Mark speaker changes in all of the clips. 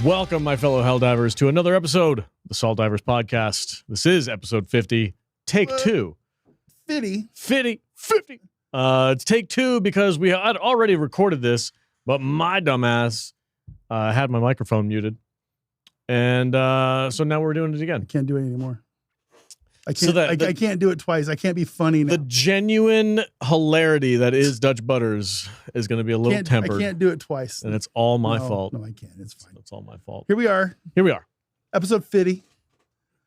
Speaker 1: Welcome, my fellow Helldivers, to another episode of the Saltdivers Podcast. This is episode 50, take 2.
Speaker 2: 50.
Speaker 1: It's take 2 because we had already recorded this, but my dumbass had my microphone muted. And so now we're doing it again.
Speaker 2: I can't do it anymore. I can't do it twice. I can't be funny now.
Speaker 1: The genuine hilarity that is Dutch Butters is going to be a little tempered.
Speaker 2: I can't do it twice.
Speaker 1: And it's all my fault.
Speaker 2: No, I can't. It's fine.
Speaker 1: It's all my fault.
Speaker 2: Here we are. Episode 50.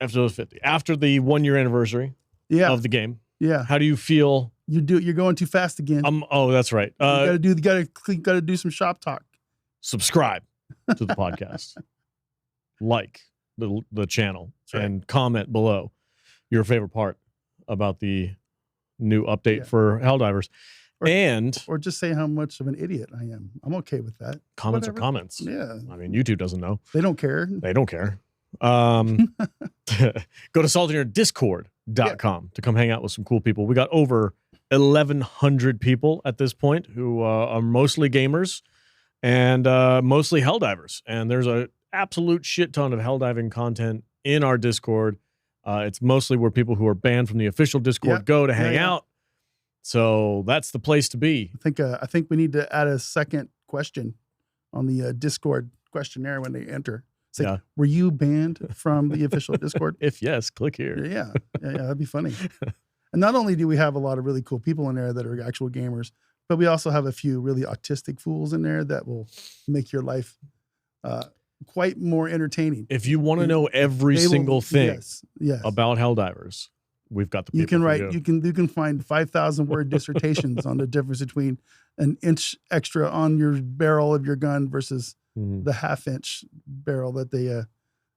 Speaker 1: Episode 50. After the 1-year anniversary of the game.
Speaker 2: Yeah.
Speaker 1: How do you feel?
Speaker 2: You're going too fast again.
Speaker 1: Oh, that's right.
Speaker 2: You gotta do some shop talk.
Speaker 1: Subscribe to the podcast. Like the channel and comment below your favorite part about the new update for Helldivers. Or
Speaker 2: just say how much of an idiot I am. I'm okay with that.
Speaker 1: Comments are comments.
Speaker 2: Yeah.
Speaker 1: I mean, YouTube doesn't know.
Speaker 2: They don't care.
Speaker 1: Go to saltdivers.com to come hang out with some cool people. We got over 1,100 people at this point who are mostly gamers and mostly Helldivers. And there's a absolute shit ton of Helldiving content in our Discord. It's mostly where people who are banned from the official Discord go to hang out. So that's the place to be.
Speaker 2: I think we need to add a second question on the Discord questionnaire when they enter. Say, were you banned from the official Discord?
Speaker 1: If yes, click here.
Speaker 2: Yeah, that'd be funny. And not only do we have a lot of really cool people in there that are actual gamers, but we also have a few really autistic fools in there that will make your life quite more entertaining.
Speaker 1: If you want to know every single thing about Helldivers, we've got the people.
Speaker 2: You can write. You can find 5,000 word dissertations on the difference between an inch extra on your barrel of your gun versus the half-inch barrel that they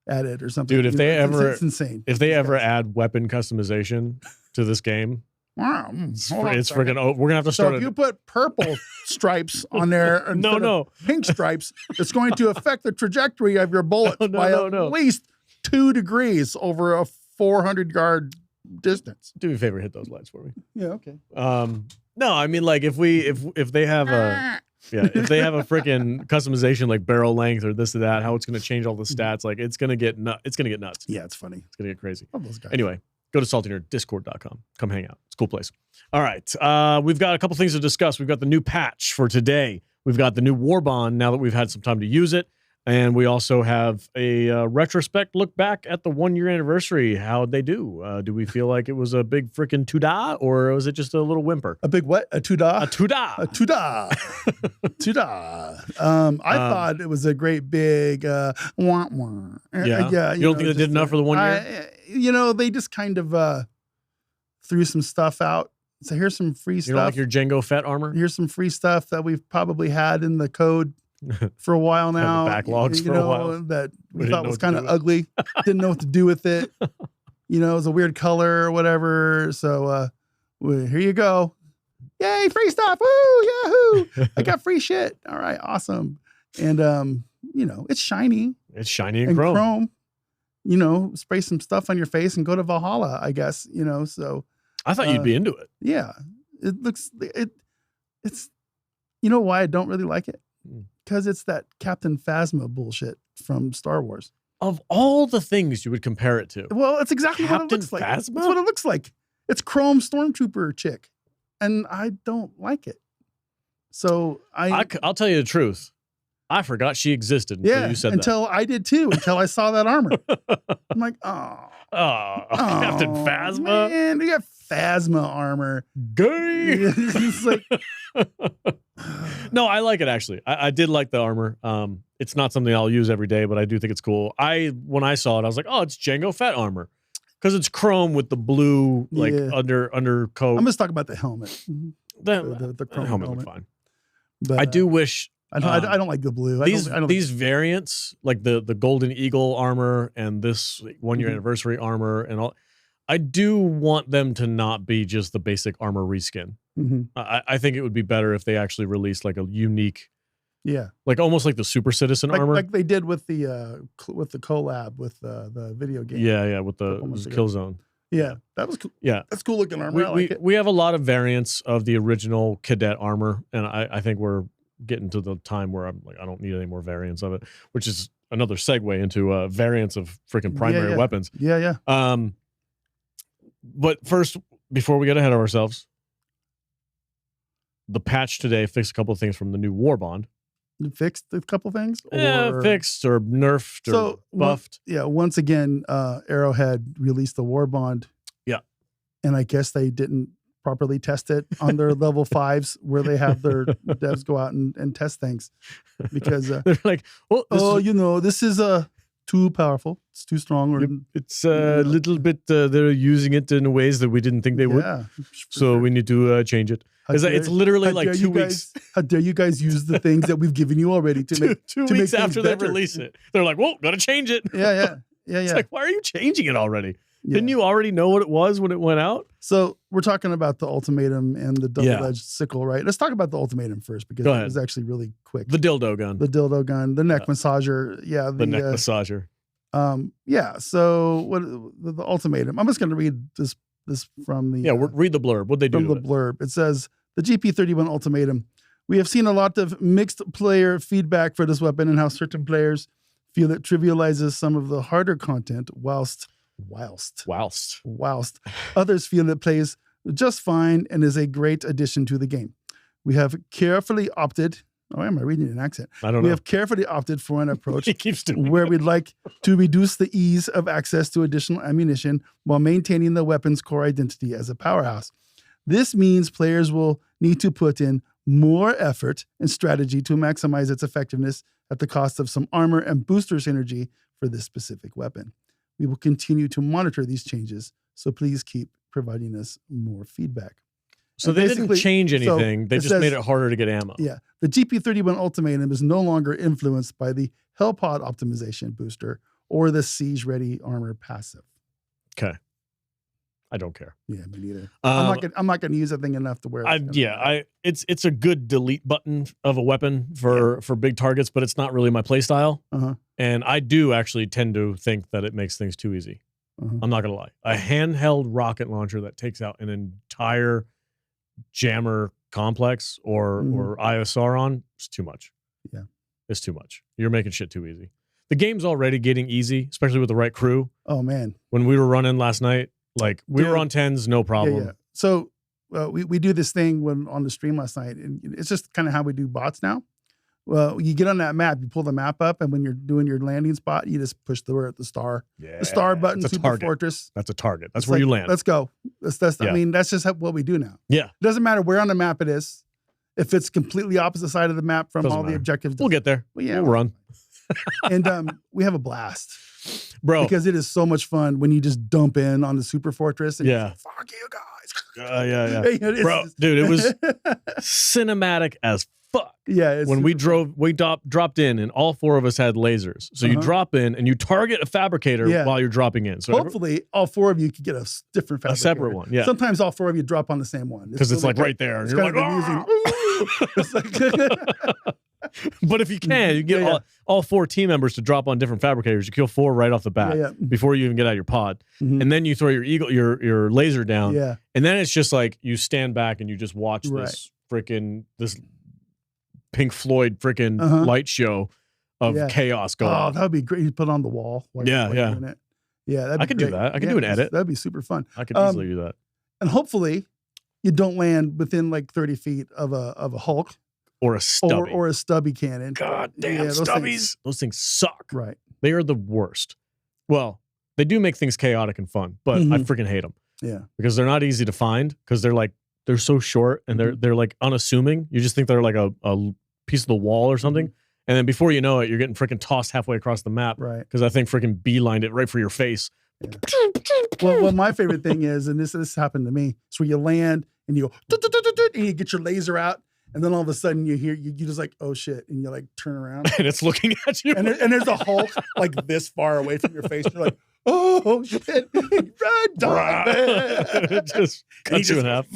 Speaker 2: added or something.
Speaker 1: Dude,
Speaker 2: it's insane.
Speaker 1: If they ever add weapon customization to this game, it's freaking. We're gonna have to start.
Speaker 2: So if you put purple stripes on there,
Speaker 1: no,
Speaker 2: pink stripes, it's going to affect the trajectory of your bullet by at least 2 degrees over a 400-yard distance.
Speaker 1: Do me a favor, hit those lights for me.
Speaker 2: Yeah, okay.
Speaker 1: No, I mean, like if they have a freaking customization like barrel length or this or that, how it's gonna change all the stats, like it's gonna get nuts.
Speaker 2: Yeah, it's funny.
Speaker 1: It's gonna get crazy.
Speaker 2: Love those guys.
Speaker 1: Anyway. Go to saltdivers.com. Come hang out. It's a cool place. All right. We've got a couple things to discuss. We've got the new patch for today. We've got the new Warbond now that we've had some time to use it. And we also have a retrospect look back at the 1-year anniversary. How'd they do? Do we feel like it was a big freaking tuda, or was it just a little whimper?
Speaker 2: A big what? A tuda?
Speaker 1: A tuda.
Speaker 2: A tuda. Tuda. I thought it was a great big wah wah.
Speaker 1: Yeah. You don't think they did enough for the 1 year?
Speaker 2: They just kind of threw some stuff out. So here's some free stuff.
Speaker 1: You don't like your Django Fett armor?
Speaker 2: Here's some free stuff that we've probably had in the code for a while now.
Speaker 1: Backlogs for a while.
Speaker 2: That we thought was kind of ugly. Didn't know what to do with it. It was a weird color or whatever. So here you go. Yay, free stuff. Woo, yahoo. I got free shit. All right, awesome. And it's shiny.
Speaker 1: It's shiny and chrome.
Speaker 2: Spray some stuff on your face and go to Valhalla, I guess, so.
Speaker 1: I thought you'd be into it.
Speaker 2: Yeah. It's why I don't really like it? Because it's that Captain Phasma bullshit from Star Wars.
Speaker 1: Of all the things you would compare it to.
Speaker 2: Well, it's exactly what it looks like.
Speaker 1: Phasma?
Speaker 2: That's what it looks like. It's Chrome Stormtrooper chick. And I don't like it. So
Speaker 1: I'll tell you the truth. I forgot she existed until you said that.
Speaker 2: Until I did too, until I saw that armor. I'm like,
Speaker 1: Captain Phasma?
Speaker 2: Man, you got Phasma armor.
Speaker 1: Gay!
Speaker 2: It's like...
Speaker 1: No, I like it actually. I did like the armor. It's not something I'll use every day, but I do think it's cool. When I saw it, I was like, oh, it's Django Fett armor. Because it's chrome with the blue undercoat.
Speaker 2: I'm just talking about the helmet. The chrome
Speaker 1: helmet looked fine.
Speaker 2: But,
Speaker 1: I do wish...
Speaker 2: I don't like the blue.
Speaker 1: These variants, like the Golden Eagle armor and this 1-year anniversary armor and all, I do want them to not be just the basic armor reskin. I think it would be better if they actually released like a unique, like almost like the Super Citizen armor,
Speaker 2: like they did with the collab with the video game.
Speaker 1: With the Killzone.
Speaker 2: Yeah, that was cool.
Speaker 1: Yeah,
Speaker 2: that's cool looking armor. I like it.
Speaker 1: We have a lot of variants of the original cadet armor, and I think we're getting to the time where I'm like, I don't need any more variants of it, which is another segue into variants of freaking primary weapons.
Speaker 2: Yeah.
Speaker 1: But first, before we get ahead of ourselves, the patch today fixed a couple of things from the new Warbond.
Speaker 2: Fixed a couple things?
Speaker 1: Fixed or nerfed or buffed.
Speaker 2: Once again, Arrowhead released the Warbond.
Speaker 1: Yeah.
Speaker 2: And I guess they didn't properly test it on their level 5s where they have their devs go out and test things. Because
Speaker 1: they're like,
Speaker 2: this is too powerful. It's too strong. Or
Speaker 1: it's a little bit, they're using it in ways that we didn't think they would. So we need to change it. It's literally like 2 weeks.
Speaker 2: How dare you guys use the things that we've given you already to make
Speaker 1: two weeks after they release it? They're like, whoa, gotta change it.
Speaker 2: Yeah.
Speaker 1: It's like, why are you changing it already? Yeah. Didn't you already know what it was when it went out?
Speaker 2: So we're talking about the ultimatum and the double-edged sickle, right? Let's talk about the ultimatum first because it was actually really quick.
Speaker 1: The dildo gun.
Speaker 2: The neck massager. Yeah.
Speaker 1: The neck massager.
Speaker 2: So what the ultimatum? I'm just going to read this from the
Speaker 1: read the blurb. What they do
Speaker 2: from the blurb. It says the GP31 ultimatum. We have seen a lot of mixed player feedback for this weapon and how certain players feel it trivializes some of the harder content, whilst others feel it plays just fine and is a great addition to the game. We have carefully opted. Oh, am I reading an accent?
Speaker 1: I don't know.
Speaker 2: We have carefully opted for an approach
Speaker 1: where
Speaker 2: we'd like to reduce the ease of access to additional ammunition while maintaining the weapon's core identity as a powerhouse. This means players will need to put in more effort and strategy to maximize its effectiveness at the cost of some armor and booster synergy for this specific weapon. We will continue to monitor these changes, so please keep providing us more feedback.
Speaker 1: So they didn't change anything. They just made it harder to get ammo.
Speaker 2: Yeah. The GP31 Ultimatum is no longer influenced by the Hellpod optimization booster or the Siege-ready armor passive.
Speaker 1: Okay. I don't care.
Speaker 2: Yeah, me neither. I'm not going to use that thing enough to wear it.
Speaker 1: It's a good delete button of a weapon for big targets, but it's not really my play style. And I do actually tend to think that it makes things too easy. I'm not going to lie. A handheld rocket launcher that takes out an entire jammer complex or ISR on, it's too much.
Speaker 2: Yeah.
Speaker 1: It's too much. You're making shit too easy. The game's already getting easy, especially with the right crew.
Speaker 2: Oh, man.
Speaker 1: When we were running last night, we were on 10s, no problem.
Speaker 2: Yeah. So we do this thing on the stream last night, and it's just kind of how we do bots now. Well, you get on that map, you pull the map up, and when you're doing your landing spot, you just push the star. Yeah, the star button, Super Fortress.
Speaker 1: That's a target. That's where you land.
Speaker 2: Let's go. I mean, that's just what we do now.
Speaker 1: Yeah. It
Speaker 2: doesn't matter where on the map it is. If it's completely opposite side of the map from all the objectives.
Speaker 1: We'll get there.
Speaker 2: We'll
Speaker 1: run.
Speaker 2: And we have a blast.
Speaker 1: Bro.
Speaker 2: Because it is so much fun when you just dump in on the Super Fortress and fuck you guys.
Speaker 1: Yeah. Bro, dude, it was cinematic as fuck.
Speaker 2: Yeah.
Speaker 1: When we dropped in and all four of us had lasers. So you drop in and you target a fabricator while you're dropping in. So
Speaker 2: hopefully all four of you could get a different fabricator.
Speaker 1: A separate one, yeah.
Speaker 2: Sometimes all four of you drop on the same one.
Speaker 1: Because it's like right there. And you're like, but if you can get all four team members to drop on different fabricators. You kill four right off the bat before you even get out of your pod. And then you throw your laser down.
Speaker 2: Yeah.
Speaker 1: And then it's just like you stand back and you just watch this Pink Floyd light show of chaos going on.
Speaker 2: That would be great. You put it on the wall. Doing it. Yeah,
Speaker 1: I could do that. I could do an edit.
Speaker 2: That'd be super fun.
Speaker 1: I could easily do that.
Speaker 2: And hopefully you don't land within like 30 feet of a Hulk.
Speaker 1: Or a stubby.
Speaker 2: Or a stubby cannon.
Speaker 1: God damn, stubbies. Those things suck.
Speaker 2: Right.
Speaker 1: They are the worst. Well, they do make things chaotic and fun, but I freaking hate them.
Speaker 2: Yeah.
Speaker 1: Because they're not easy to find because they're so short and they're like unassuming. You just think they're like a piece of the wall or something. And then before you know it, you're getting freaking tossed halfway across the map.
Speaker 2: Right.
Speaker 1: Because I think freaking beelined it right for your face.
Speaker 2: Yeah. Well, my favorite thing is, and this happened to me, it's where you land and you go, and you get your laser out. And then all of a sudden you hear, you just like, oh shit. And you like turn around.
Speaker 1: And it's looking at you.
Speaker 2: And there's a Hulk like this far away from your face. You're like, oh shit. Run, dog.
Speaker 1: It just cuts you in half.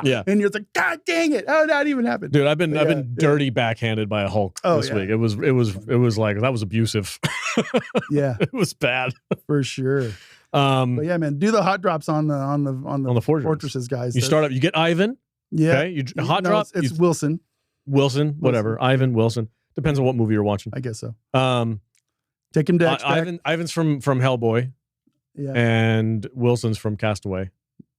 Speaker 1: Yeah.
Speaker 2: And you're like, God dang it. How did that even happen?
Speaker 1: Dude, I've been dirty backhanded by a Hulk this week. It was like, that was abusive.
Speaker 2: Yeah.
Speaker 1: It was bad.
Speaker 2: For sure. But yeah, man, do the hot drops on the fortresses, guys.
Speaker 1: You start up, you get Ivan.
Speaker 2: Yeah.
Speaker 1: Okay. Drop.
Speaker 2: It's Wilson.
Speaker 1: Ivan, Wilson. Depends on what movie you're watching.
Speaker 2: I guess so. Take him to Extract.
Speaker 1: Ivan's from Hellboy, and Wilson's from Castaway.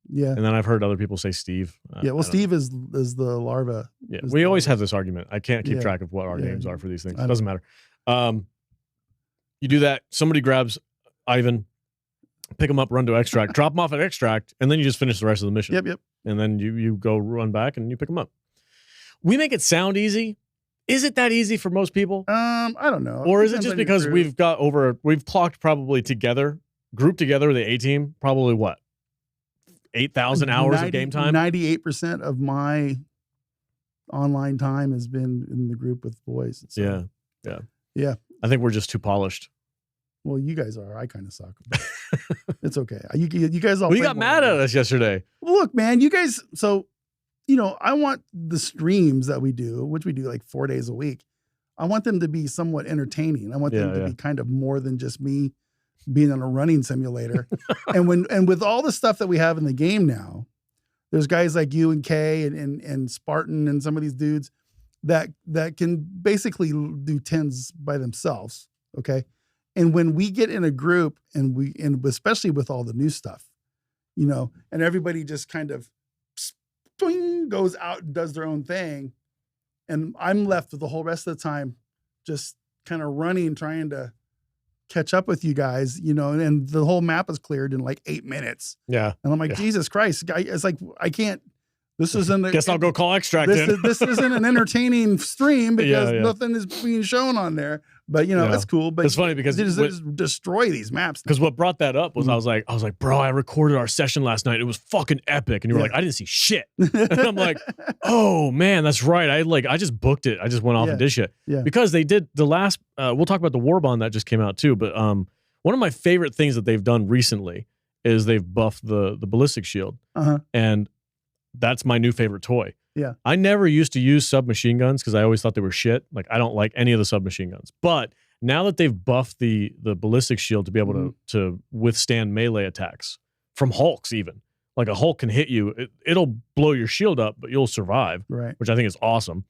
Speaker 2: Yeah,
Speaker 1: and then I've heard other people say Steve.
Speaker 2: Well, Steve is the larva.
Speaker 1: Yeah, we always have this argument. I can't keep track of what our names are for these things. It doesn't matter. You do that. Somebody grabs Ivan, pick him up, run to Extract, drop him off at Extract, and then you just finish the rest of the mission.
Speaker 2: Yep.
Speaker 1: And then you go run back and you pick him up. We make it sound easy. Is it that easy for most people?
Speaker 2: I don't know.
Speaker 1: Or is it just because we've clocked probably together, grouped together with the A team, probably what? 8,000 hours of game time?
Speaker 2: 98% of my online time has been in the group with boys. So, yeah. I
Speaker 1: think we're just too polished.
Speaker 2: Well, you guys are. I kind of suck. It's okay. You guys all.
Speaker 1: Well, you got mad at us yesterday.
Speaker 2: Look, man, you guys. So, I want the streams that we do, which we do like 4 days a week. I want them to be somewhat entertaining. I want them to be kind of more than just me being on a running simulator. and with all the stuff that we have in the game now, there's guys like you and Kay and Spartan and some of these dudes that can basically do 10s by themselves. Okay. And when we get in a group and especially with all the new stuff, and everybody just kind of goes out and does their own thing. And I'm left with the whole rest of the time, just kind of running, trying to catch up with you guys, and the whole map is cleared in like 8 minutes.
Speaker 1: Yeah.
Speaker 2: And I'm like, Jesus Christ. It's like, I can't, this isn't.
Speaker 1: Guess I'll go call Extract.
Speaker 2: This isn't an entertaining stream because nothing is being shown on there. But that's cool. But
Speaker 1: it's funny because
Speaker 2: they just destroy these maps.
Speaker 1: Because what brought that up was I was like, bro, I recorded our session last night. It was fucking epic. And you were like, I didn't see shit. And I'm like, oh man, that's right. I just booked it. I just went off and did shit.
Speaker 2: Yeah.
Speaker 1: Because they did the last. We'll talk about the Warbond that just came out too. But one of my favorite things that they've done recently is they've buffed the ballistic shield, and that's my new favorite toy.
Speaker 2: Yeah.
Speaker 1: I never used to use submachine guns because I always thought they were shit. Like, I don't like any of the submachine guns. But now that they've buffed the ballistic shield to be able to withstand melee attacks from Hulks even. Like, a Hulk can hit you. It'll blow your shield up, but you'll survive.
Speaker 2: Right.
Speaker 1: Which I think is awesome.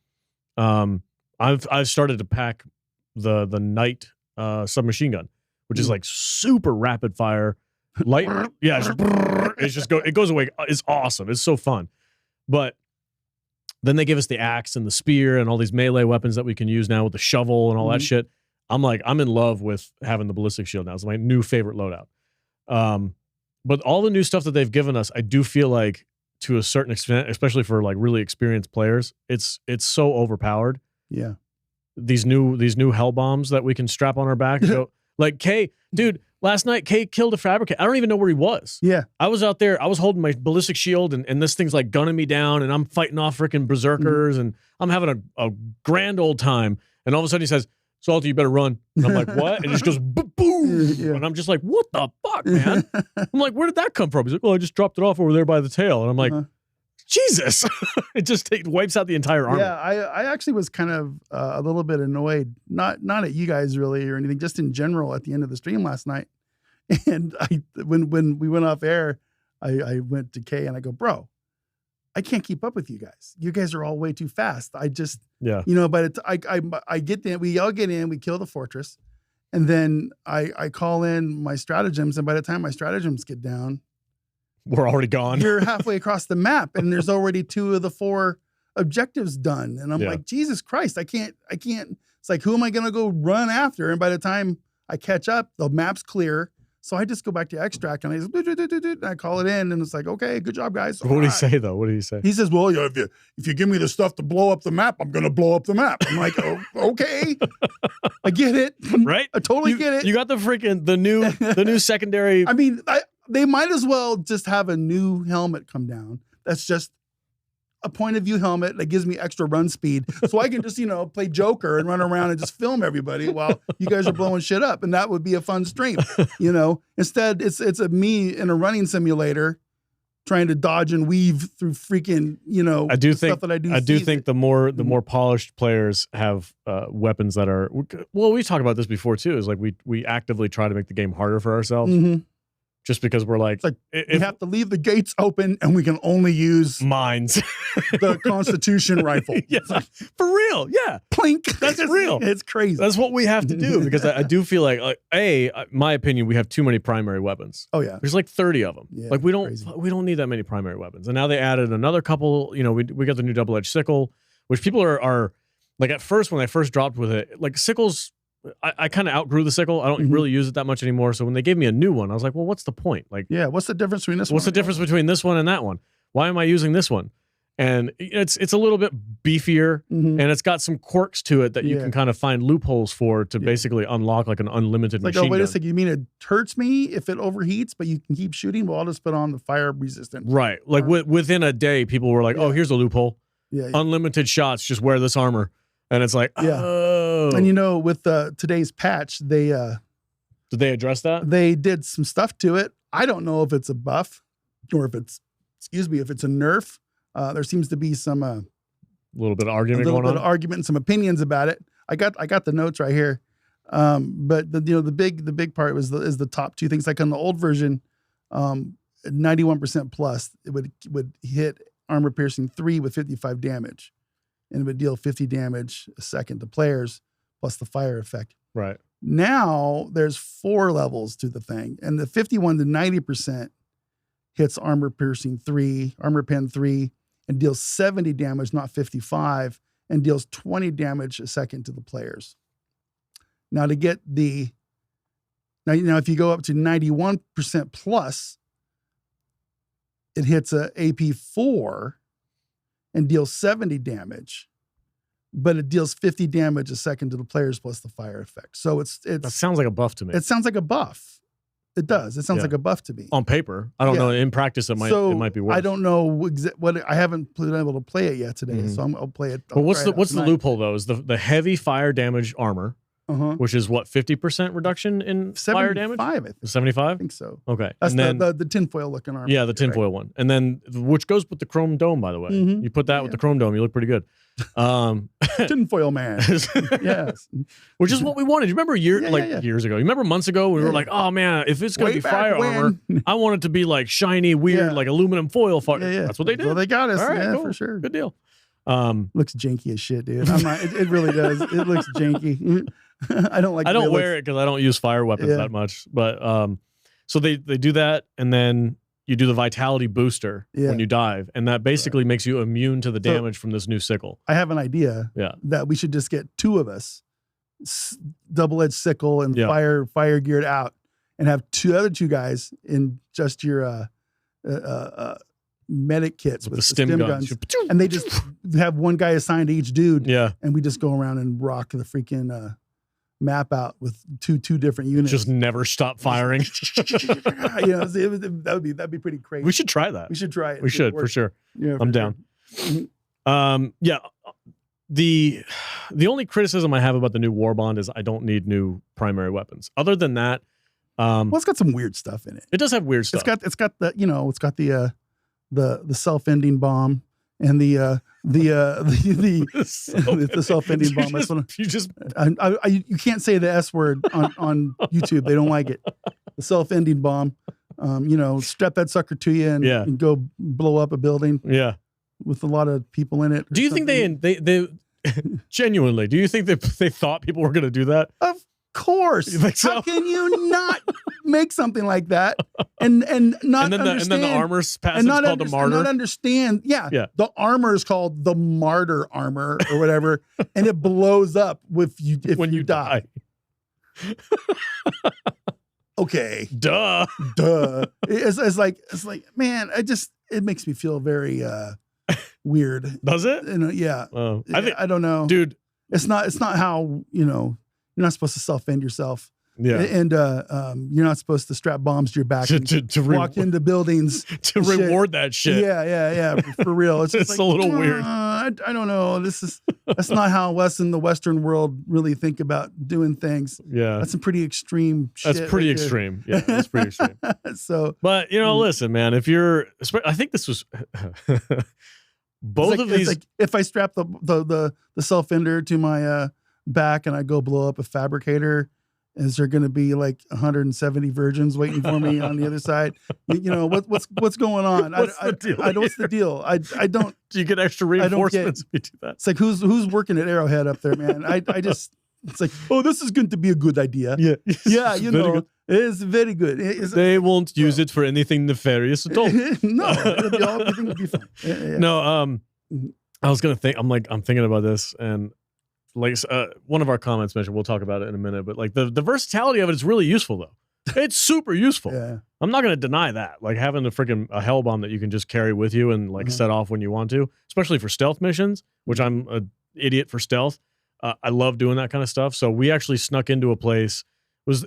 Speaker 1: I've started to pack the Knight submachine gun, which is like super rapid fire. Light. Yeah. It goes away. It's awesome. It's so fun. But then they give us the axe and the spear and all these melee weapons that we can use now with the shovel and all that shit. I'm in love with having the ballistic shield now. It's my new favorite loadout. But all the new stuff that they've given us, I do feel like to a certain extent, especially for like really experienced players, it's so overpowered.
Speaker 2: Yeah.
Speaker 1: These new hell bombs that we can strap on our back. So, like Kay, dude, last night Kay killed a fabricator. I don't even know where he was.
Speaker 2: Yeah.
Speaker 1: I was out there. I was holding my ballistic shield and this thing's like gunning me down and I'm fighting off freaking berserkers and I'm having a grand old time. And all of a sudden he says, Salty, you better run. And I'm like, what? And he just goes, boom. Yeah. And I'm just like, what the fuck, man? I'm like, where did that come from? He's like, well, I just dropped it off over there by the tail. And I'm like, Jesus. It just wipes out the entire army.
Speaker 2: Yeah, I actually was kind of a little bit annoyed, not at you guys really or anything, just in general at the end of the stream last night. And when we went off air, I went to Kay and I go, bro, I can't keep up with you guys. You guys are all way too fast. I just, but I get in, we all get in, we kill the fortress. And then I call in my stratagems. And by the time my stratagems get down,
Speaker 1: we're already gone.
Speaker 2: You're halfway across the map and there's already 2 of the 4 objectives done. And I'm like, Jesus Christ, I can't. It's like, who am I going to go run after? And by the time I catch up, the map's clear. So I just go back to Extract and I call it in and it's like, okay, good job, guys.
Speaker 1: What did he say though? What did he say?
Speaker 2: He says, well, if you give me the stuff to blow up the map, I'm going to blow up the map. I'm like, oh, okay, I get it.
Speaker 1: Right?
Speaker 2: I totally get it.
Speaker 1: You got the new secondary.
Speaker 2: I mean, they might as well just have a new helmet come down. That's just a point of view helmet that gives me extra run speed. So I can just, play Joker and run around and just film everybody while you guys are blowing shit up. And that would be a fun stream, Instead, it's a me in a running simulator trying to dodge and weave through freaking, stuff that I do.
Speaker 1: I do think the more polished players have weapons that are, well, we talked about this before too, is like we actively try to make the game harder for ourselves.
Speaker 2: Mm-hmm.
Speaker 1: Just because we're like,
Speaker 2: we have to leave the gates open and we can only use
Speaker 1: mines,
Speaker 2: the Constitution rifle.
Speaker 1: Yeah, for real. Yeah.
Speaker 2: Clink.
Speaker 1: That's real.
Speaker 2: It's crazy.
Speaker 1: That's what we have to do because I do feel like my opinion, we have too many primary weapons.
Speaker 2: Oh yeah,
Speaker 1: there's like 30 of them.
Speaker 2: Yeah,
Speaker 1: like we don't need that many primary weapons. And now they added another couple. You know, we got the new double-edged sickle, which people are like at first when I first dropped with it, like sickles. I kind of outgrew the sickle. I don't really use it that much anymore. So when they gave me a new one, I was like, well, what's the point? Like,
Speaker 2: yeah, what's the difference between this?
Speaker 1: What's the difference between this one and that one? Why am I using this one? And it's a little bit beefier, and it's got some quirks to it that you can kind of find loopholes for to basically unlock like an unlimited machine gun.
Speaker 2: Wait a second, you mean it hurts me if it overheats, but you can keep shooting? Well, I'll just put on the fire resistant.
Speaker 1: Right. Like within a day, people were like, oh, here's a loophole.
Speaker 2: Yeah.
Speaker 1: Unlimited shots, just wear this armor. And it's like, oh.
Speaker 2: And you know, with today's patch, they
Speaker 1: did they address that?
Speaker 2: They did some stuff to it. I don't know if it's a buff or if it's a nerf. There seems to be some
Speaker 1: little bit of argument going on.
Speaker 2: A little bit of argument and some opinions about it. I got the notes right here. But the big part is the top two things. Like on the old version, 91% plus, it would hit armor piercing 3 with 55 damage. And it would deal 50 damage a second to players, plus the fire effect.
Speaker 1: Right.
Speaker 2: Now, there's 4 levels to the thing. And the 51 to 90% hits armor pen 3, and deals 70 damage, not 55, and deals 20 damage a second to the players. Now, to get now if you go up to 91% plus, it hits a AP 4, and deals 70 damage, but it deals 50 damage a second to the players plus the fire effect. So that
Speaker 1: sounds like a buff to me.
Speaker 2: It sounds like a buff. It does. It sounds like a buff to me.
Speaker 1: On paper. I don't know. In practice, it might be worse.
Speaker 2: I don't know what I haven't been able to play it yet today, so I'll play it.
Speaker 1: But what's the loophole though? Is the heavy fire damage armor, which is what, 50% reduction in fire damage?
Speaker 2: 75, I think.
Speaker 1: 75?
Speaker 2: I think so.
Speaker 1: Okay.
Speaker 2: That's
Speaker 1: and then
Speaker 2: the tinfoil looking armor.
Speaker 1: Yeah, the tinfoil one. And then, which goes with the chrome dome, by the way. You put that with the chrome dome, you look pretty good.
Speaker 2: Tinfoil man. Yes.
Speaker 1: Which is what we wanted. You remember years ago? You remember months ago we were like, oh man, if it's going to be fire armor, I want it to be like shiny, weird, like aluminum foil fire. That's what they did.
Speaker 2: Well, they got us.
Speaker 1: All right, cool.
Speaker 2: For sure.
Speaker 1: Good deal.
Speaker 2: Looks janky as shit, dude. I'm not, it really does. It looks janky. I don't
Speaker 1: wear it because I don't use fire weapons that much. But so they do that, and then you do the vitality booster when you dive, and that basically makes you immune to the damage from this new sickle.
Speaker 2: I have an idea. That we should just get 2 of us, double-edged sickle and fire geared out, and have 2 guys in just your medic kits with the stim guns, and they just have 1 guy assigned to each dude. And we just go around and rock the freaking map out with two different units.
Speaker 1: Just never stop firing.
Speaker 2: That'd be pretty crazy.
Speaker 1: We should try that.
Speaker 2: We should try it.
Speaker 1: We should for sure.
Speaker 2: Yeah,
Speaker 1: I'm down. The only criticism I have about the new Warbond is I don't need new primary weapons. Other than that,
Speaker 2: it's got some weird stuff in it.
Speaker 1: It does have weird stuff.
Speaker 2: It's got the self-ending bomb and the self-ending bomb. You can't say the S word on YouTube. They don't like it. The self-ending bomb. Strap that sucker to you and go blow up a building.
Speaker 1: Yeah,
Speaker 2: with a lot of people in it.
Speaker 1: Do you think they genuinely? Do you think they thought people were going to do that?
Speaker 2: Of course.
Speaker 1: You think so?
Speaker 2: How can you not make something like that and not understand?
Speaker 1: And then the armor passive is called the martyr.
Speaker 2: Not understand. Yeah. The armor is called the martyr armor or whatever, and it blows up when you die. Okay.
Speaker 1: Duh.
Speaker 2: It's like, man, it makes me feel very weird.
Speaker 1: Does it?
Speaker 2: Yeah. I don't know,
Speaker 1: dude.
Speaker 2: It's not how you're not supposed to self-end yourself.
Speaker 1: Yeah.
Speaker 2: And you're not supposed to strap bombs to your back to walk into buildings
Speaker 1: to reward that shit.
Speaker 2: Yeah. For real. It's
Speaker 1: a little weird.
Speaker 2: I don't know. That's not how us in the Western world really think about doing things.
Speaker 1: Yeah.
Speaker 2: That's some pretty extreme shit.
Speaker 1: That's pretty extreme. Yeah, that's pretty extreme. But listen, man, I think this was both of these.
Speaker 2: Like if I strap the self-ender to my back and I go blow up a fabricator Is there going to be like 170 virgins waiting for me on the other side? What's going on?
Speaker 1: What's the deal?
Speaker 2: What's the deal? I don't.
Speaker 1: Do you get extra reinforcements if you do that?
Speaker 2: It's like who's working at Arrowhead up there, man? It's like, oh, this is going to be a good idea.
Speaker 1: Yeah,
Speaker 2: it is very good.
Speaker 1: They won't use it for anything nefarious at all.
Speaker 2: No, everything will be fine. Yeah.
Speaker 1: No, I was gonna think. I'm thinking about this, and like one of our comments mentioned. We'll talk about it in a minute, but like the versatility of it is really useful, though. It's super useful.
Speaker 2: Yeah.
Speaker 1: I'm not gonna deny that. Like having a hell bomb that you can just carry with you and like set off when you want to, especially for stealth missions, which I'm an idiot for stealth. I love doing that kind of stuff. So we actually snuck into a place.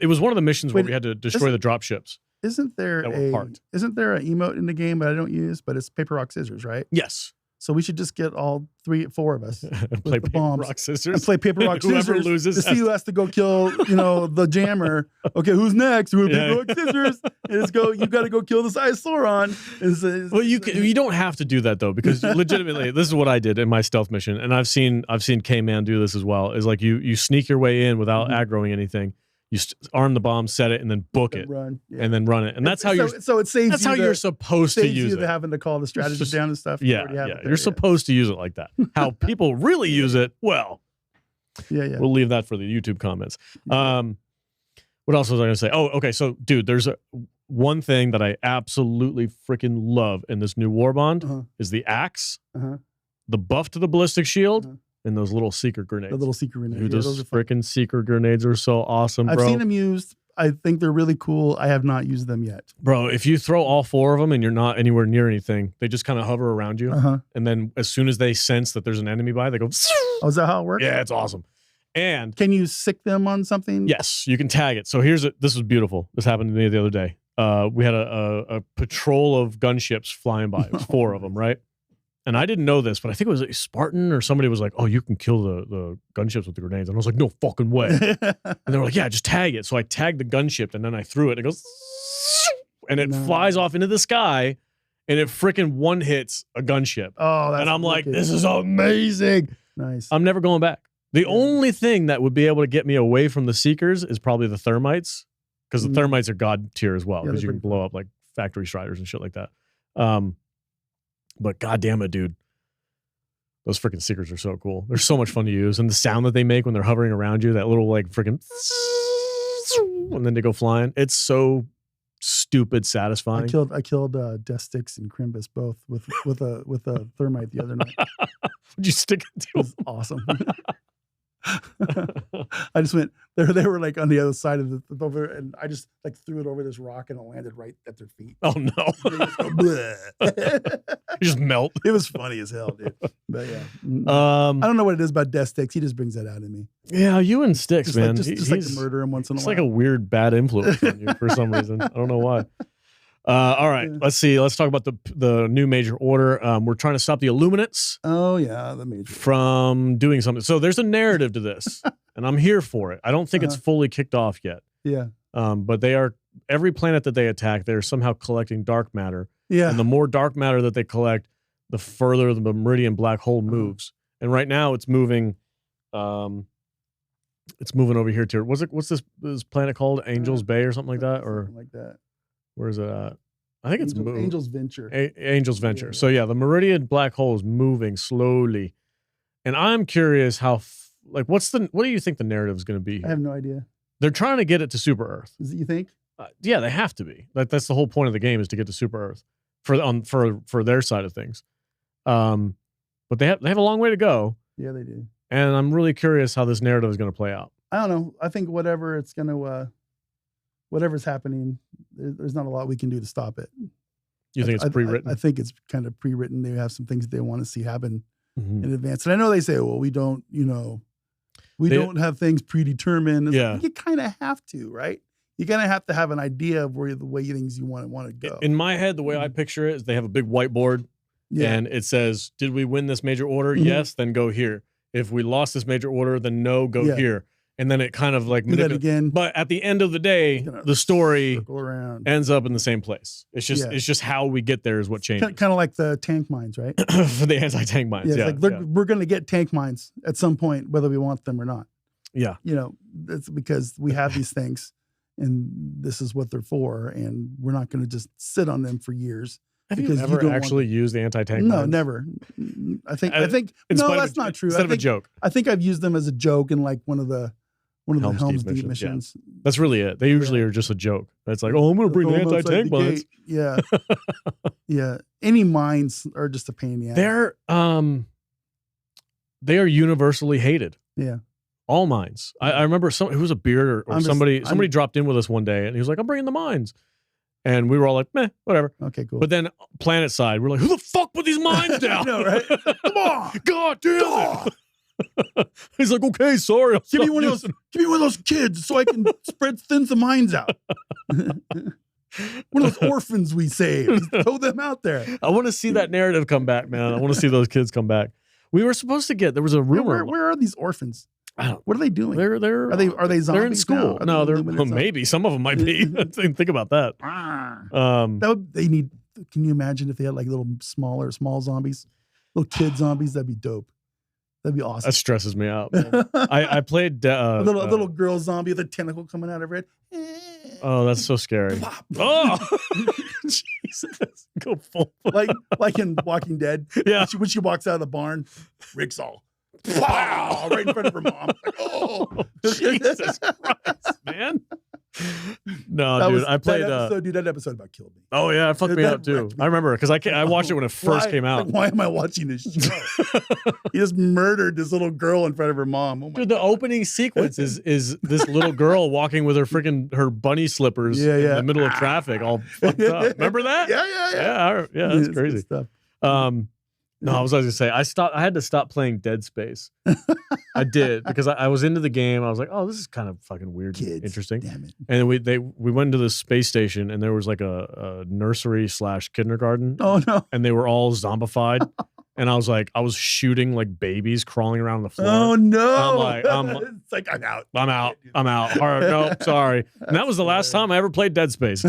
Speaker 1: It was one of the missions where we had to destroy the drop ships.
Speaker 2: Isn't there an emote in the game that I don't use, but it's paper, rock, scissors, right?
Speaker 1: Yes.
Speaker 2: So we should just get all 4 of us
Speaker 1: and play paper, rock, scissors.
Speaker 2: And play paper, rock, scissors.
Speaker 1: Whoever loses
Speaker 2: to see who has to go kill, the jammer. Okay, who's next? Paper, rock, scissors. And it's go. You got to go kill this Sauron.
Speaker 1: Well, you don't have to do that though, because legitimately, this is what I did in my stealth mission, and I've seen K-Man do this as well. Is like you sneak your way in without aggroing anything. You arm the bomb, set it, and then book it, and then run it, and that's how you're.
Speaker 2: So it saves.
Speaker 1: That's how you're supposed to use it.
Speaker 2: Having to call the strategist down and stuff.
Speaker 1: You're supposed to use it like that. How people really use it, well, we'll leave that for the YouTube comments. What else was I going to say? Oh, okay. So, dude, there's one thing that I absolutely freaking love in this new Warbond is the axe, the buff to the ballistic shield. And those little secret grenades.
Speaker 2: The little secret grenades.
Speaker 1: Dude, those freaking secret grenades are so awesome, bro.
Speaker 2: I've seen them used. I think they're really cool. I have not used them yet.
Speaker 1: Bro, if you throw all 4 of them and you're not anywhere near anything, they just kind of hover around you. And then as soon as they sense that there's an enemy by, they go...
Speaker 2: Oh, is that how it works?
Speaker 1: Yeah, it's awesome. And...
Speaker 2: Can you sick them on something?
Speaker 1: Yes, you can tag it. So this was beautiful. This happened to me the other day. We had a patrol of gunships flying by. It was 4 of them, right? And I didn't know this, but I think it was a Spartan or somebody was like, oh, you can kill the gunships with the grenades. And I was like, no fucking way. And they were like, yeah, just tag it. So I tagged the gunship and then I threw it. And it goes, and it flies off into the sky and it freaking one hits a gunship.
Speaker 2: Oh, that's
Speaker 1: and I'm like, this is amazing.
Speaker 2: Nice.
Speaker 1: I'm never going back. The only thing that would be able to get me away from the Seekers is probably the Thermites, because the Thermites are god tier as well, because you can blow up like factory striders and shit like that. But goddamn it, dude. Those freaking Seekers are so cool. They're so much fun to use. And the sound that they make when they're hovering around you, that little like freaking and then they go flying. It's so stupid satisfying.
Speaker 2: I killed Death Sticks and Crimbus both with a Thermite the other night.
Speaker 1: Would you stick it to?
Speaker 2: It was awesome. I just went they were like on the other side of the over, and I just like threw it over this rock and it landed right at their feet.
Speaker 1: Oh no. You just melt.
Speaker 2: It was funny as hell, dude. But yeah. I don't know what it is about Death Sticks. He just brings that out of me.
Speaker 1: Yeah, you and Sticks,
Speaker 2: just
Speaker 1: man.
Speaker 2: Like, just like to murder him once in a while.
Speaker 1: It's like a weird bad influence on you for some reason. I don't know why. All right, let's see. Let's talk about the new major order. We're trying to stop the Illuminates.
Speaker 2: Oh yeah, the major
Speaker 1: from doing something. So there's a narrative to this, and I'm here for it. I don't think it's fully kicked off yet.
Speaker 2: Yeah.
Speaker 1: But they are every planet that they attack, they're somehow collecting dark matter.
Speaker 2: Yeah.
Speaker 1: And the more dark matter that they collect, the further the meridian black hole moves. And right now, it's moving. It's moving over here to what's this planet called? Angels Bay or something like that, or
Speaker 2: something like that.
Speaker 1: Where is it at? I think it's
Speaker 2: Angel's Venture.
Speaker 1: Angel's Venture. Yeah. So yeah, the meridian black hole is moving slowly, and I'm curious how. What do you think the narrative is going to be?
Speaker 2: I have no idea.
Speaker 1: They're trying to get it to Super Earth.
Speaker 2: Is it, you think?
Speaker 1: Yeah, they have to be. That's the whole point of the game, is to get to Super Earth for their side of things. But they have a long way to go.
Speaker 2: Yeah, they do.
Speaker 1: And I'm really curious how this narrative is going to play out.
Speaker 2: I don't know. I think whatever's happening, there's not a lot we can do to stop it.
Speaker 1: You think it's pre-written?
Speaker 2: I think it's kind of pre-written. They have some things they want to see happen in advance. And I know they say, well, we don't have things predetermined.
Speaker 1: Yeah.
Speaker 2: Like, you kind of have to, right? You kind of have to have an idea of where the way things you want to go.
Speaker 1: In my head, the way I picture it is they have a big whiteboard and it says, did we win this major order? Yes, then go here. If we lost this major order, then no, go here. And then it kind of like
Speaker 2: do that again.
Speaker 1: But at the end of the day, the story ends up in the same place. It's just how we get there is what changes.
Speaker 2: Kind of like the tank mines, right?
Speaker 1: For the anti-tank mines.
Speaker 2: We're going to get tank mines at some point, whether we want them or not.
Speaker 1: Yeah.
Speaker 2: You know, that's because we have these things and this is what they're for. And we're not going to just sit on them for years.
Speaker 1: Have you ever actually used the anti-tank mines?
Speaker 2: No, never. I think no, that's not true.
Speaker 1: Instead of a joke.
Speaker 2: I think I've used them as a joke in like one of the Helm's Deep missions.
Speaker 1: Yeah. That's really it. They usually are just a joke. It's like, oh, I'm going to bring the anti-tank mines.
Speaker 2: Yeah. Yeah. Any mines are just a pain in the ass.
Speaker 1: They are universally hated.
Speaker 2: Yeah.
Speaker 1: All mines. I remember it was a beard or somebody dropped in with us one day and he was like, I'm bringing the mines. And we were all like, meh, whatever.
Speaker 2: Okay, cool.
Speaker 1: But then planet side, we're like, who the fuck put these mines down?
Speaker 2: I know, right? Come on.
Speaker 1: God damn it. He's like, okay, sorry.
Speaker 2: Give me one of those kids so I can thin some mines out. One of those orphans we saved. Throw them out there.
Speaker 1: I want to see that narrative come back, man. I want to see those kids come back. We were supposed to there was a rumor.
Speaker 2: Where are these orphans? What are they doing?
Speaker 1: Are
Speaker 2: they zombies?
Speaker 1: They're in school.
Speaker 2: Now?
Speaker 1: Maybe some of them might be. Think about that.
Speaker 2: Can you imagine if they had like small zombies, little kid zombies? That'd be dope. That'd be awesome.
Speaker 1: That stresses me out. I played
Speaker 2: a little girl zombie with a tentacle coming out of her head.
Speaker 1: Oh, that's so scary. Oh, Jesus! Go full.
Speaker 2: Like in Walking Dead.
Speaker 1: Yeah.
Speaker 2: When she walks out of the barn, Rick's all. Wow! Right in front of her mom. Like, oh,
Speaker 1: Jesus Christ, man! No, dude, I played.
Speaker 2: That episode about killed me.
Speaker 1: Oh yeah, it fucked me up too. I remember because I watched it when it first came out.
Speaker 2: Like, why am I watching this show? He just murdered this little girl in front of her mom. Oh
Speaker 1: dude, the opening sequence is this little girl walking with her bunny slippers in the middle of traffic, all fucked up. Remember that?
Speaker 2: Yeah.
Speaker 1: That's crazy stuff. No, I was going to say I had to stop playing Dead Space. I did because I was into the game. I was like, oh, this is kind of fucking weird,
Speaker 2: Kids,
Speaker 1: interesting.
Speaker 2: Damn it.
Speaker 1: And we went to the space station and there was like a nursery / kindergarten.
Speaker 2: Oh no!
Speaker 1: And they were all zombified. And I was like, I was shooting like babies crawling around the floor.
Speaker 2: Oh no!
Speaker 1: It's
Speaker 2: like I'm out.
Speaker 1: I'm out. Hard. No, sorry. And that was the last time I ever played Dead Space.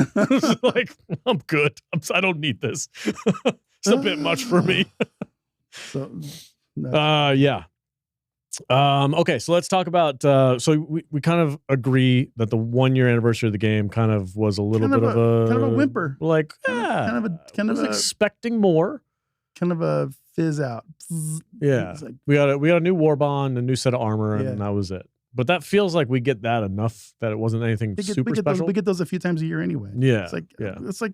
Speaker 1: Like, I'm good. I don't need this. It's a bit much for me. Yeah. Okay, so let's talk about. So we kind of agree that the 1 year anniversary of the game kind of was a little bit of a
Speaker 2: whimper.
Speaker 1: Like,
Speaker 2: kind of
Speaker 1: expecting more.
Speaker 2: Kind of a fizz out.
Speaker 1: Yeah, like, we got a new Warbond, a new set of armor, and that was it. But that feels like we get that enough that it wasn't anything super special.
Speaker 2: We get those a few times a year anyway.
Speaker 1: Yeah,
Speaker 2: it's like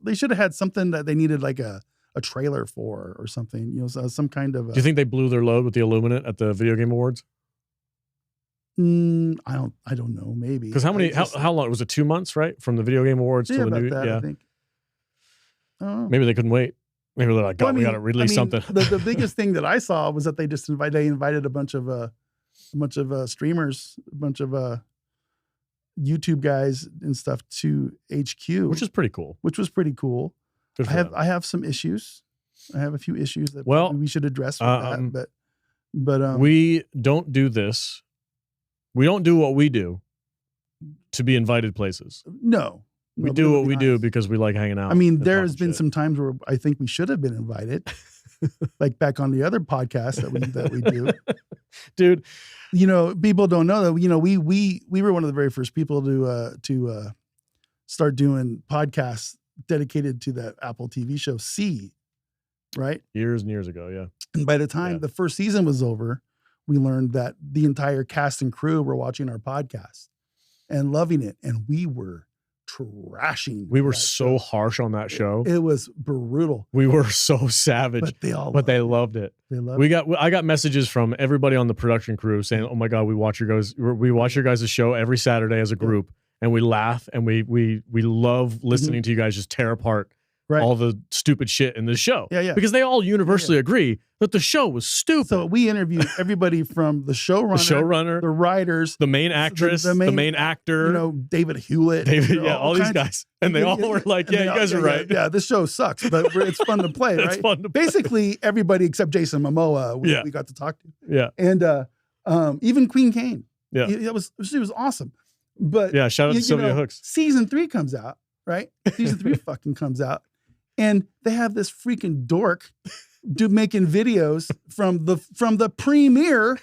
Speaker 2: they should have had something that they needed like a trailer for or something, you know, some kind of.
Speaker 1: Do you think they blew their load with the Illuminate at the Video Game Awards?
Speaker 2: I don't know. Maybe
Speaker 1: because how long was it? 2 months, right, from the Video Game Awards to the new?
Speaker 2: I think.
Speaker 1: Maybe they couldn't wait. Maybe they're like, we got to release something.
Speaker 2: The biggest thing that I saw was that they just invited a bunch of streamers, a bunch of YouTube guys and stuff to HQ,
Speaker 1: which is pretty cool.
Speaker 2: Which was pretty cool. I have some issues. I have a few issues that we should address with that. But
Speaker 1: we don't do this. We don't do what we do to be invited places.
Speaker 2: No.
Speaker 1: We do what we do because we like hanging out.
Speaker 2: I mean, there has been some times where I think we should have been invited, like back on the other podcast that we do.
Speaker 1: Dude,
Speaker 2: you know, people don't know that, you know, we were one of the very first people to start doing podcasts dedicated to that Apple TV show C, right?
Speaker 1: Years and years ago, yeah.
Speaker 2: And by the time the first season was over, we learned that the entire cast and crew were watching our podcast and loving it, and we were trashing.
Speaker 1: We were so harsh on that show.
Speaker 2: It was brutal.
Speaker 1: We were so savage, but they loved it. They loved it. I got messages from everybody on the production crew saying, "Oh my God, we watch your guys' show every Saturday as a group, and we laugh and we love listening to you guys just tear apart all the stupid shit in this show."
Speaker 2: Yeah.
Speaker 1: Because they all universally agree that the show was stupid.
Speaker 2: So we interviewed everybody from the showrunner, the writers,
Speaker 1: the main actress, the main actor,
Speaker 2: you know, David Hewlett,
Speaker 1: all these guys, and they all were like, "Yeah, you guys are right.
Speaker 2: Yeah, this show sucks, but it's fun to play, right?"
Speaker 1: It's fun to play.
Speaker 2: Basically, everybody except Jason Momoa, we got to talk to.
Speaker 1: Yeah,
Speaker 2: and even Queen Kane.
Speaker 1: Yeah,
Speaker 2: she was awesome. But
Speaker 1: shout out to Sylvia Hooks.
Speaker 2: Season 3 comes out, right? Season 3 fucking comes out, and they have this freaking dork making videos from the premiere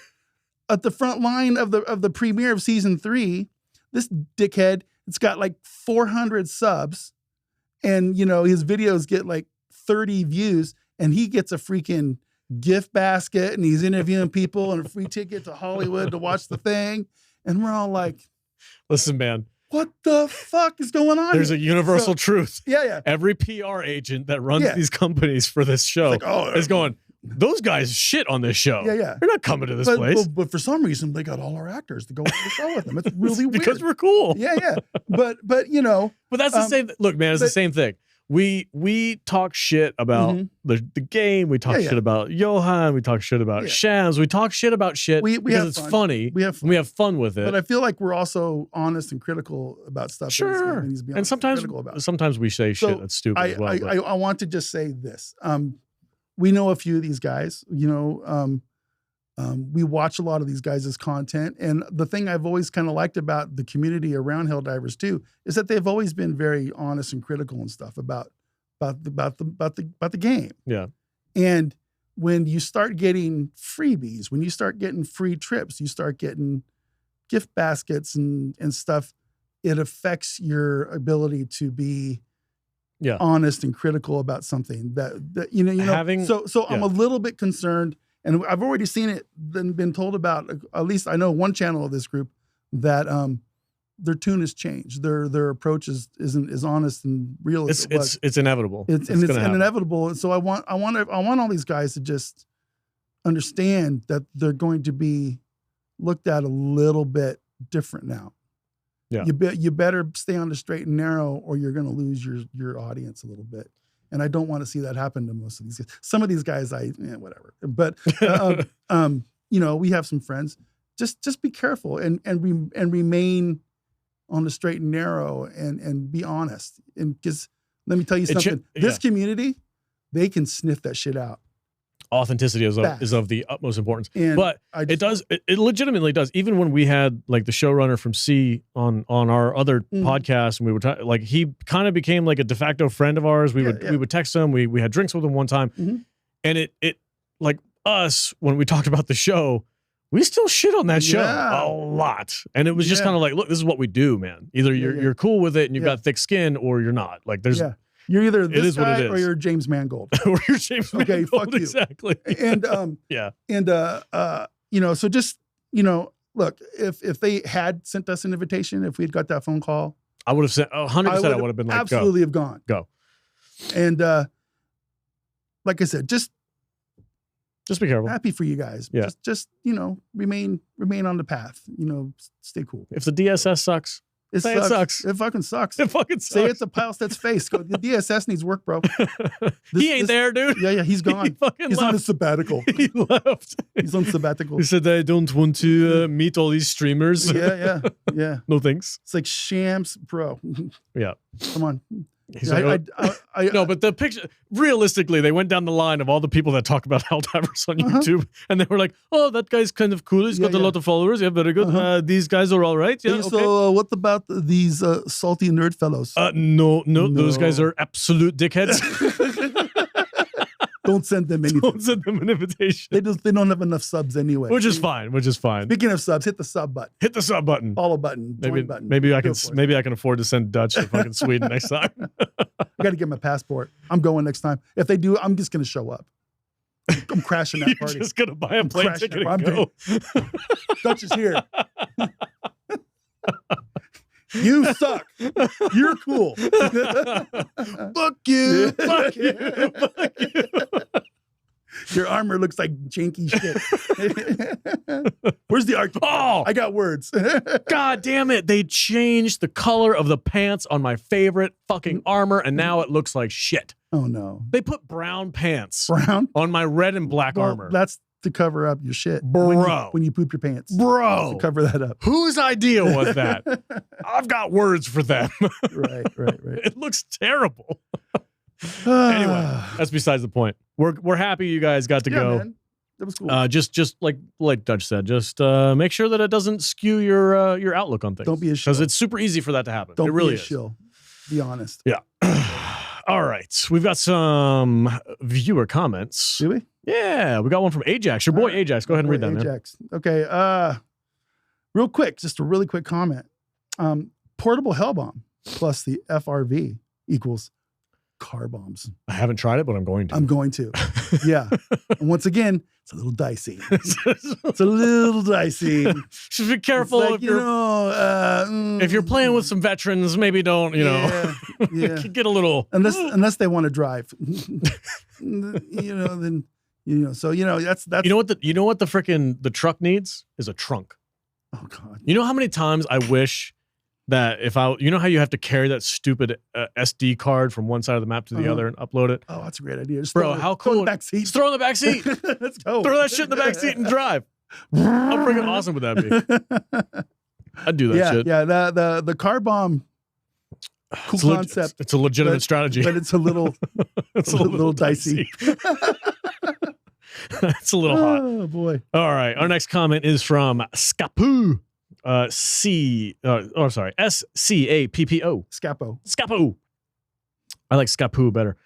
Speaker 2: at the front line of the premiere of season 3, this dickhead, it's got like 400 subs, and his videos get like 30 views, and he gets a freaking gift basket, and he's interviewing people and a free ticket to Hollywood to watch the thing, and we're all like,
Speaker 1: listen, man.
Speaker 2: What the fuck is going on?
Speaker 1: There's a universal truth.
Speaker 2: Yeah.
Speaker 1: Every PR agent that runs these companies for this show is going, those guys shit on this show.
Speaker 2: Yeah.
Speaker 1: They're not coming to this place.
Speaker 2: But for some reason, they got all our actors to go on the show with them. It's really weird.
Speaker 1: Because we're cool.
Speaker 2: Yeah. But
Speaker 1: But that's the same. Look, man, it's the same thing. We talk shit about the game. We talk shit about Johan. We talk shit about Shams. We talk shit about shit because it's funny. We have fun with it.
Speaker 2: But I feel like we're also honest and critical about stuff.
Speaker 1: Sure. And sometimes we say shit that's stupid as well.
Speaker 2: I want to just say this. We know a few of these guys. We watch a lot of these guys' content, and the thing I've always kind of liked about the community around Helldivers too is that they've always been very honest and critical and stuff about the game.
Speaker 1: Yeah.
Speaker 2: And when you start getting freebies, when you start getting free trips, you start getting gift baskets and stuff, it affects your ability to be honest and critical about something that I'm a little bit concerned. And I've already seen it, been told about, at least I know one channel of this group, that their tune has changed. Their approach isn't as honest and real as it was.
Speaker 1: It's inevitable.
Speaker 2: It's inevitable. And so I want all these guys to just understand that they're going to be looked at a little bit different now.
Speaker 1: Yeah.
Speaker 2: You better stay on the straight and narrow, or you're going to lose your audience a little bit. And I don't want to see that happen to most of these guys. Some of these guys, whatever. But we have some friends. Just be careful and remain on the straight and narrow and be honest. And because let me tell you something, this community, they can sniff that shit out.
Speaker 1: Authenticity is of the utmost importance. But it legitimately does. Even when we had like the showrunner from C on our other podcast, and we were like, he kind of became like a de facto friend of ours. We would text him. We had drinks with him one time, and it like us when we talked about the show, we still shit on that show a lot. And it was just kind of like, look, this is what we do, man. Either you're cool with it and you've got thick skin, or you're not. Like there's. You're either this guy or you're James Mangold. Or you're James Mangold.
Speaker 2: Okay, fuck you.
Speaker 1: Exactly.
Speaker 2: And so just, look, if they had sent us an invitation, if we had got that phone call,
Speaker 1: I would have sent 100%. I would have been like,
Speaker 2: absolutely have gone.
Speaker 1: Go.
Speaker 2: And like I said, just
Speaker 1: be careful.
Speaker 2: Happy for you guys.
Speaker 1: Yeah.
Speaker 2: Just remain on the path. Stay cool.
Speaker 1: If the DSS sucks.
Speaker 2: It sucks. It fucking sucks.
Speaker 1: It fucking sucks.
Speaker 2: Say it to Pilestead's face. Go, the DSS needs work, bro.
Speaker 1: He ain't there, dude.
Speaker 2: Yeah, he's gone. He's on a sabbatical.
Speaker 1: He left.
Speaker 2: He's on sabbatical.
Speaker 1: He said, I don't want to meet all these streamers.
Speaker 2: Yeah.
Speaker 1: No thanks.
Speaker 2: It's like Shams, bro.
Speaker 1: Yeah.
Speaker 2: Come on.
Speaker 1: He's no, but the picture, realistically, they went down the line of all the people that talk about Helldivers on YouTube, and they were like, oh, that guy's kind of cool. He's got a lot of followers. Yeah, very good. These guys are all right. Yeah,
Speaker 2: so what about these salty nerd fellows?
Speaker 1: No, those guys are absolute dickheads.
Speaker 2: Don't send them anything.
Speaker 1: Don't send them an invitation.
Speaker 2: They don't have enough subs anyway.
Speaker 1: Which is fine.
Speaker 2: Speaking of subs, hit the sub button.
Speaker 1: Hit the sub button.
Speaker 2: Follow button. Join button.
Speaker 1: Maybe I can afford to send Dutch to fucking Sweden next time.
Speaker 2: I got to get my passport. I'm going next time. If they do, I'm just going to show up. I'm crashing that party.
Speaker 1: You're just going to buy a plane ticket and go.
Speaker 2: Dutch is here. You suck. You're cool.
Speaker 1: Fuck you. Fuck you. Fuck you.
Speaker 2: Your armor looks like janky shit. Where's the art?
Speaker 1: Oh,
Speaker 2: I got words.
Speaker 1: God damn it. They changed the color of the pants on my favorite fucking armor, and now it looks like shit.
Speaker 2: Oh, no.
Speaker 1: They put brown pants
Speaker 2: on
Speaker 1: my red and black armor.
Speaker 2: That's to cover up your shit.
Speaker 1: Bro.
Speaker 2: When you poop your pants.
Speaker 1: Bro.
Speaker 2: To cover that up.
Speaker 1: Whose idea was that? I've got words for them.
Speaker 2: Right.
Speaker 1: It looks terrible. Anyway, that's besides the point. We're happy you guys got to go.
Speaker 2: Man. That was cool.
Speaker 1: Just like Dutch said, just make sure that it doesn't skew your outlook on things.
Speaker 2: Don't be a shill.
Speaker 1: Because it's super easy for that to happen.
Speaker 2: Don't
Speaker 1: it really
Speaker 2: be a shill. Be honest.
Speaker 1: Yeah. All right. We've got some viewer comments.
Speaker 2: Do we?
Speaker 1: Yeah, we got one from Ajax. Your boy Ajax. Go ahead and read that,
Speaker 2: Ajax. Man. Okay. Real quick, just a really quick comment. Portable hell bomb plus the FRV equals car bombs.
Speaker 1: I haven't tried it, but I'm going to.
Speaker 2: I'm going to. Yeah. And once again, it's a little dicey. It's a little dicey.
Speaker 1: Just be careful
Speaker 2: like,
Speaker 1: if you're playing with some veterans, maybe don't, get a little.
Speaker 2: Unless they want to drive. Then so that's
Speaker 1: you know what the truck needs is a trunk.
Speaker 2: Oh God.
Speaker 1: You know how many times I wish that how you have to carry that stupid SD card from one side of the map to the other and upload it?
Speaker 2: Oh, that's a great idea.
Speaker 1: How cool.
Speaker 2: Throw in the back seat.
Speaker 1: Just throw in the back seat.
Speaker 2: Let's go.
Speaker 1: Throw that shit in the back seat and drive. How freaking awesome would that be? I'd do that shit.
Speaker 2: Yeah, the car bomb cool concept.
Speaker 1: It's a legitimate strategy.
Speaker 2: But it's a little it's a little dicey.
Speaker 1: It's a little hot.
Speaker 2: Oh boy.
Speaker 1: All right. Our next comment is from Scapoo. SCAPPO. Scapo. I like Scapoo better.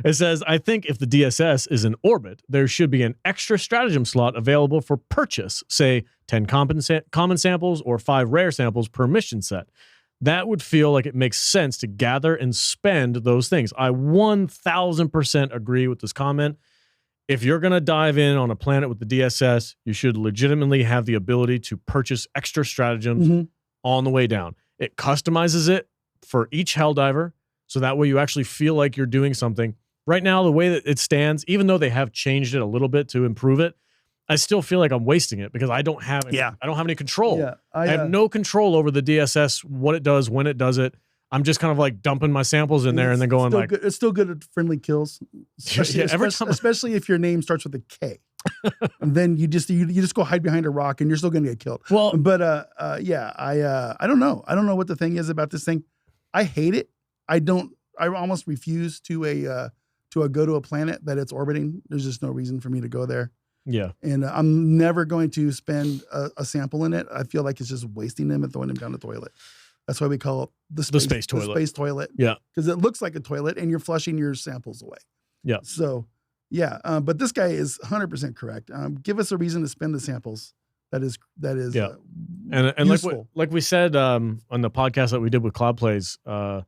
Speaker 1: It says, I think if the DSS is in orbit, there should be an extra stratagem slot available for purchase, say 10 common samples or 5 rare samples per mission set. That would feel like it makes sense to gather and spend those things. I 1000% agree with this comment. If you're going to dive in on a planet with the DSS, you should legitimately have the ability to purchase extra stratagems on the way down. It customizes it for each Helldiver, so that way you actually feel like you're doing something. Right now, the way that it stands, even though they have changed it a little bit to improve it, I still feel like I'm wasting it because I don't have any control. Yeah, I have no control over the DSS, what it does, when it does it. I'm just kind of like dumping my samples in there and then going like...
Speaker 2: It's still good at friendly kills. Especially if your name starts with a K. And then you just go hide behind a rock and you're still going to get killed.
Speaker 1: Well,
Speaker 2: but I don't know. I don't know what the thing is about this thing. I hate it. I almost refuse to go to a planet that it's orbiting. There's just no reason for me to go there.
Speaker 1: Yeah.
Speaker 2: And I'm never going to spend a sample in it. I feel like it's just wasting them and throwing them down the toilet. That's why we call it the space toilet. The space toilet.
Speaker 1: Yeah.
Speaker 2: Because it looks like a toilet and you're flushing your samples away.
Speaker 1: Yeah.
Speaker 2: So, yeah. But this guy is 100% correct. Give us a reason to spend the samples. That is
Speaker 1: yeah. And
Speaker 2: useful.
Speaker 1: like we said on the podcast that we did with Cloud Plays, it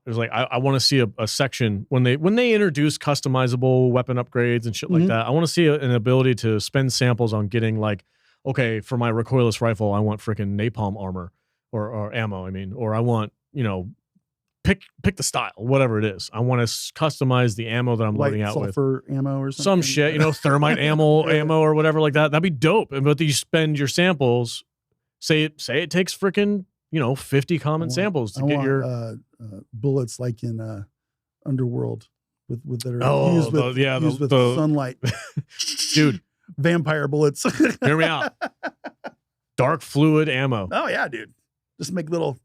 Speaker 1: was like I want to see a section when they introduce customizable weapon upgrades and shit like that. I want to see an ability to spend samples on getting like, okay, for my recoilless rifle, I want freaking napalm armor or ammo. I mean, or I want pick the style, whatever it is. I want to customize the ammo that I'm loading out with.
Speaker 2: Sulfur ammo or something.
Speaker 1: Some shit, thermite ammo or whatever like that. That'd be dope. But you spend your samples. Say it takes freaking 50 common samples to get your
Speaker 2: bullets like in Underworld with that are used with sunlight.
Speaker 1: Dude,
Speaker 2: vampire bullets.
Speaker 1: Hear me out. Dark fluid ammo.
Speaker 2: Oh yeah, dude. Just make little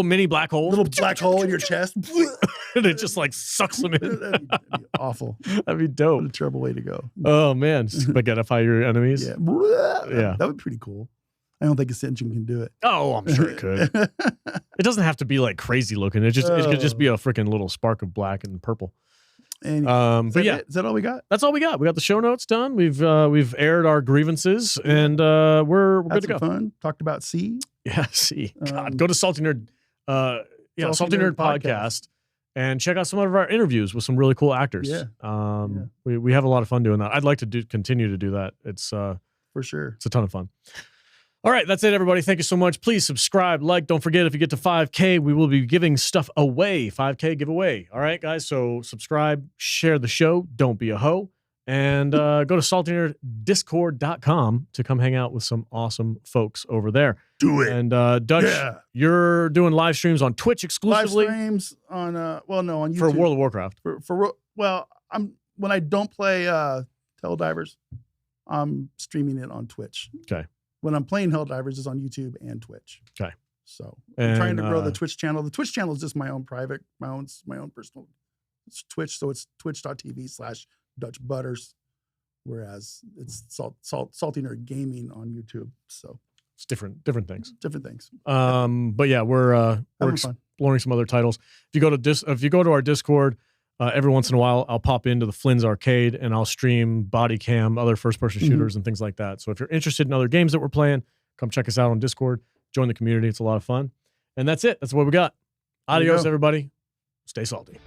Speaker 1: mini black holes.
Speaker 2: Little black hole in your chest.
Speaker 1: And it just like sucks them in.
Speaker 2: That'd be awful.
Speaker 1: That'd be dope.
Speaker 2: What a terrible way to go.
Speaker 1: Oh man, just spaghettify your enemies.
Speaker 2: Yeah. That would be pretty cool. I don't think a engine can do it.
Speaker 1: Oh, I'm sure it could. It doesn't have to be like crazy looking. It could just be a freaking little spark of black and purple.
Speaker 2: But yeah, is that all we got?
Speaker 1: That's all we got. We got the show notes done. We've aired our grievances, and we're good to go.
Speaker 2: Fun. Talked about C.
Speaker 1: Yeah, C. God, go to Salty Nerd. Salty Nerd Podcast, and check out some of our interviews with some really cool actors.
Speaker 2: Yeah.
Speaker 1: We have a lot of fun doing that. I'd like to continue to do that. It's
Speaker 2: for sure.
Speaker 1: It's a ton of fun. All right, that's it, everybody. Thank you so much. Please subscribe, like. Don't forget, if you get to 5K, we will be giving stuff away. 5K giveaway. All right, guys. So subscribe, share the show. Don't be a hoe. And go to saltdivers.com to come hang out with some awesome folks over there.
Speaker 2: Do it.
Speaker 1: And Dutch, you're doing live streams on Twitch exclusively.
Speaker 2: Live streams on on YouTube
Speaker 1: for World of Warcraft.
Speaker 2: When I don't play Helldivers, I'm streaming it on Twitch.
Speaker 1: Okay.
Speaker 2: When I'm playing Helldivers, it's on YouTube and Twitch.
Speaker 1: Okay.
Speaker 2: So I'm trying to grow the Twitch channel. The Twitch channel is just my own personal Twitch. So it's twitch.tv/Dutch Butters, whereas it's Salty Nerd Gaming on YouTube. So
Speaker 1: it's different things.
Speaker 2: Different things.
Speaker 1: But yeah, we're exploring some other titles. If you go to our Discord, Every once in a while, I'll pop into the Flynn's Arcade and I'll stream body cam, other first-person shooters and things like that. So if you're interested in other games that we're playing, come check us out on Discord. Join the community. It's a lot of fun. And that's it. That's what we got. Adios, everybody. Stay salty.